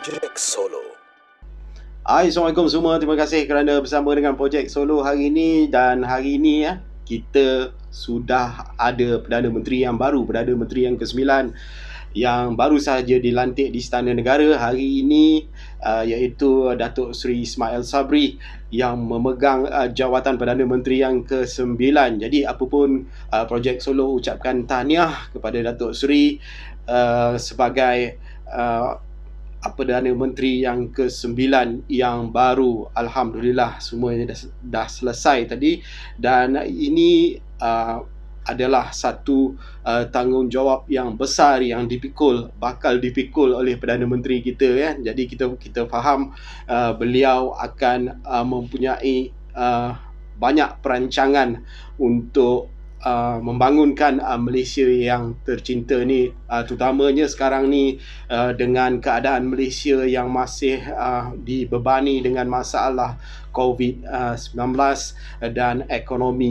Projek Solo. Hai, Assalamualaikum semua. Terima kasih kerana bersama dengan Projek Solo hari ini. Dan hari ini kita sudah ada Perdana Menteri yang baru, Perdana Menteri yang ke-9 yang baru sahaja dilantik di Istana Negara hari ini, iaitu Datuk Seri Ismail Sabri yang memegang jawatan Perdana Menteri yang ke-9. Jadi apapun, Projek Solo ucapkan tahniah kepada Datuk Seri sebagai Perdana Menteri yang ke-9 yang baru. Alhamdulillah semuanya dah selesai tadi, dan ini adalah satu tanggungjawab yang besar yang bakal dipikul oleh Perdana Menteri kita ya. Jadi kita faham beliau akan mempunyai banyak perancangan untuk membangunkan Malaysia yang tercinta ni, terutamanya sekarang ni dengan keadaan Malaysia yang masih dibebani dengan masalah COVID-19 dan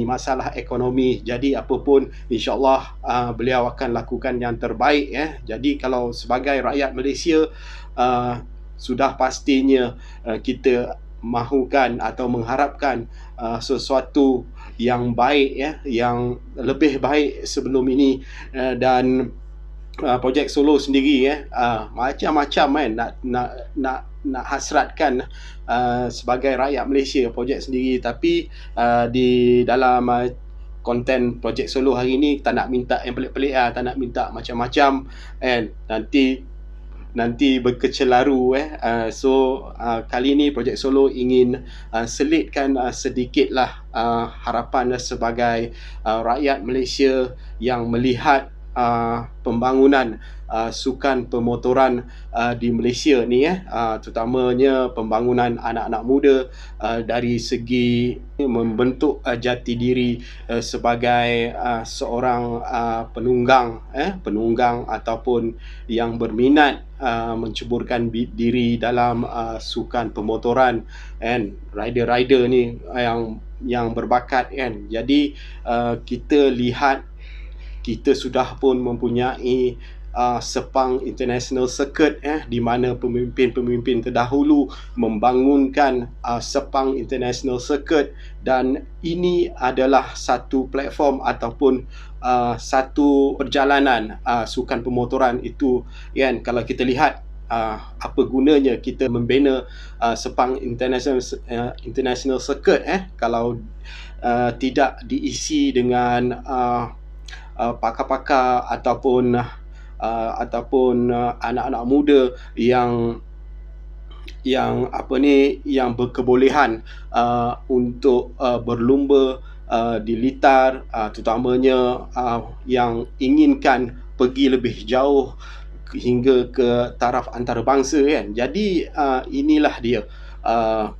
masalah ekonomi. Jadi apapun, insyaAllah beliau akan lakukan yang terbaik ya. Jadi kalau sebagai rakyat Malaysia, sudah pastinya kita mahukan atau mengharapkan sesuatu yang baik ya, yang lebih baik sebelum ini. Dan Projek Solo sendiri macam-macam nak hasratkan sebagai rakyat Malaysia projek sendiri, tapi di dalam konten Projek Solo hari ini tak nak minta yang pelik-pelik tak nak minta macam-macam kan, nanti berkecelaru kali ni Projek Solo ingin selitkan sedikitlah harapan sebagai rakyat Malaysia yang melihat pembangunan sukan pemotoran di Malaysia ni terutamanya pembangunan anak-anak muda dari segi membentuk jati diri sebagai seorang penunggang ataupun yang berminat menceburkan diri dalam sukan pemotoran kan, rider-rider ni yang berbakat kan. Jadi kita lihat kita sudah pun mempunyai Sepang International Circuit di mana pemimpin-pemimpin terdahulu membangunkan Sepang International Circuit, dan ini adalah satu platform ataupun satu perjalanan sukan pemotoran itu kan. Kalau kita lihat apa gunanya kita membina Sepang International Circuit kalau tidak diisi dengan pakar-pakar ataupun anak-anak muda yang berkebolehan untuk berlumba di litar, terutamanya yang inginkan pergi lebih jauh hingga ke taraf antarabangsa kan. Jadi inilah dia.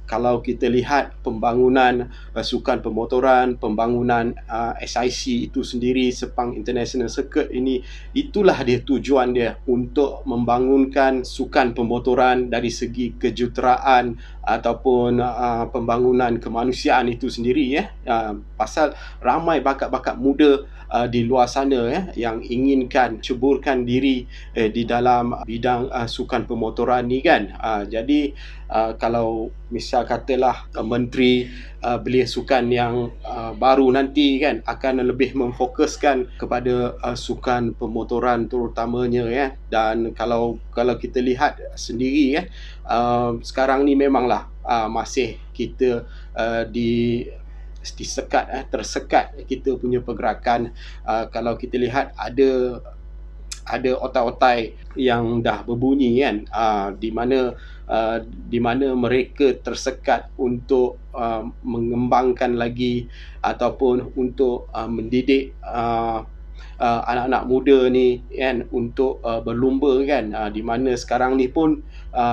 Kalau kita lihat pembangunan sukan pemotoran, pembangunan SIC itu sendiri, Sepang International Circuit ini, itulah dia tujuan dia, untuk membangunkan sukan pemotoran dari segi kejuruteraan ataupun pembangunan kemanusiaan itu sendiri pasal ramai bakat-bakat muda di luar sana yang inginkan ceburkan diri di dalam bidang sukan pemotoran ni kan. Jadi kalau misal katalah Menteri Belia Sukan yang baru nanti kan akan lebih memfokuskan kepada sukan pemotoran terutamanya dan kalau kita lihat sendiri sekarang ni memanglah masih kita tersekat kita punya pergerakan. Kalau kita lihat ada otai-otai yang dah berbunyi kan, di mana mereka tersekat untuk mengembangkan lagi ataupun untuk mendidik anak-anak muda ni kan untuk berlumba kan, di mana sekarang ni pun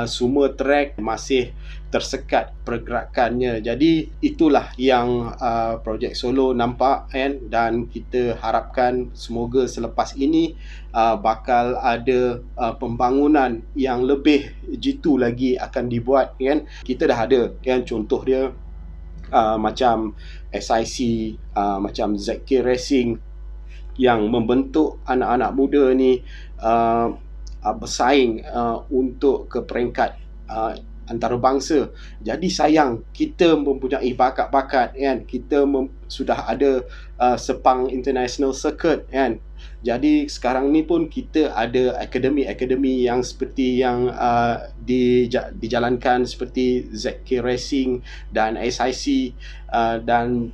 semua track masih tersekat pergerakannya. Jadi itulah yang Projek Solo nampak kan, dan kita harapkan semoga selepas ini bakal ada pembangunan yang lebih jitu lagi akan dibuat kan. Kita dah ada kan, contoh dia macam SIC, macam ZK Racing yang membentuk anak-anak muda ni bersaing untuk ke peringkat antarabangsa. Jadi sayang kita mempunyai bakat-bakat kan, kita sudah ada sepang international circuit kan. Jadi sekarang ni pun kita ada akademi-akademi yang seperti yang dijalankan seperti ZK Racing dan SIC, dan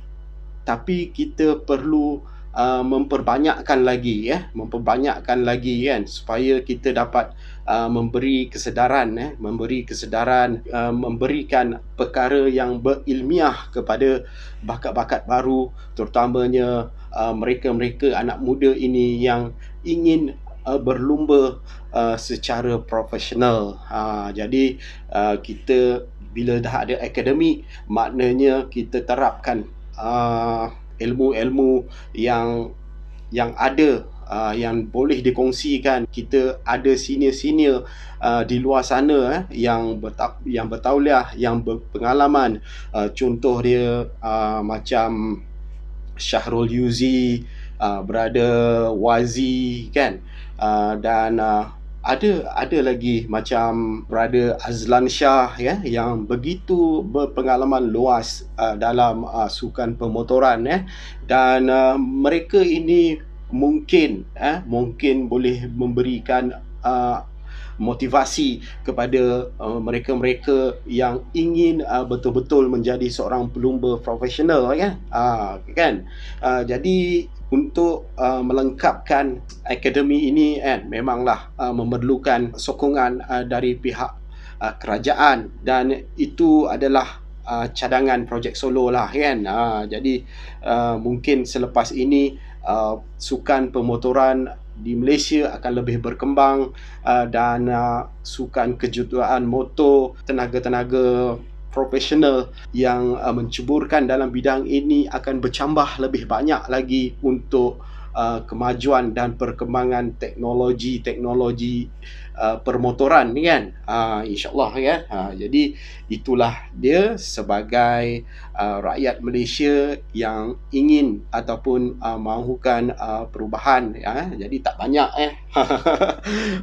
tapi kita perlu memperbanyakkan lagi memperbanyakkan lagi kan, supaya kita dapat memberi kesedaran memberikan perkara yang berilmiah kepada bakat-bakat baru, terutamanya mereka-mereka anak muda ini yang ingin berlumba secara profesional. Jadi kita bila dah ada akademik, maknanya kita terapkan ilmu-ilmu yang ada, yang boleh dikongsikan. Kita ada senior-senior di luar sana yang bertauliah, yang berpengalaman. Contoh dia macam Syahrul Yuzi, Brother Wazi kan, dan ada lagi macam Brother Azlan Shah yang begitu berpengalaman luas dalam sukan pemotoran dan mereka ini mungkin boleh memberikan motivasi kepada mereka-mereka yang ingin betul-betul menjadi seorang pelumba profesional kan. Jadi untuk melengkapkan akademi ini memanglah memerlukan sokongan dari pihak kerajaan, dan itu adalah cadangan projek solo lah kan. Jadi mungkin selepas ini sukan pemotoran di Malaysia akan lebih berkembang, dan sukan kejuaraan motor tenaga-tenaga profesional yang menceburkan dalam bidang ini akan bercambah lebih banyak lagi untuk kemajuan dan perkembangan teknologi permotoran ni kan, insyaAllah kan. Jadi itulah dia sebagai rakyat Malaysia yang ingin ataupun mahukan perubahan. Jadi tak banyak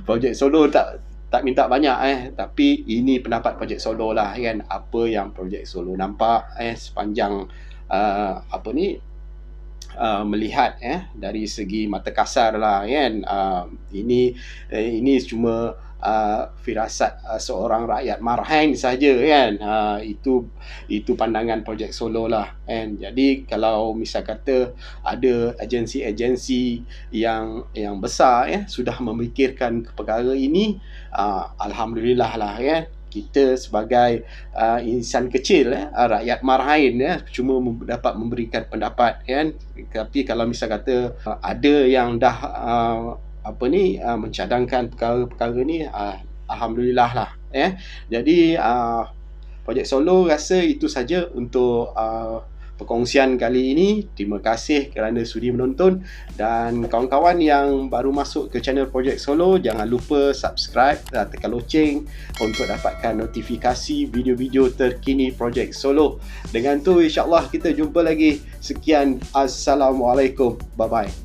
projek solo tak minta banyak tapi ini pendapat projek solo lah kan, apa yang projek solo nampak sepanjang melihat dari segi mata kasar lah kan. Ini cuma firasat seorang rakyat marhain saja kan. Itu pandangan projek solo lah kan. Jadi kalau misal kata ada agensi-agensi yang besar sudah memikirkan perkara ini, alhamdulillah lah kan. Kita sebagai insan kecil, rakyat marhain cuma dapat memberikan pendapat kan. Tapi kalau misal kata ada yang dah mencadangkan perkara-perkara ni, alhamdulillah lah Jadi projek solo rasa itu saja untuk perkongsian kali ini. Terima kasih kerana sudi menonton, dan kawan-kawan yang baru masuk ke channel projek solo, jangan lupa subscribe dan tekan loceng untuk dapatkan notifikasi video-video terkini projek solo. Dengan tu insyaAllah kita jumpa lagi. Sekian, Assalamualaikum, bye bye.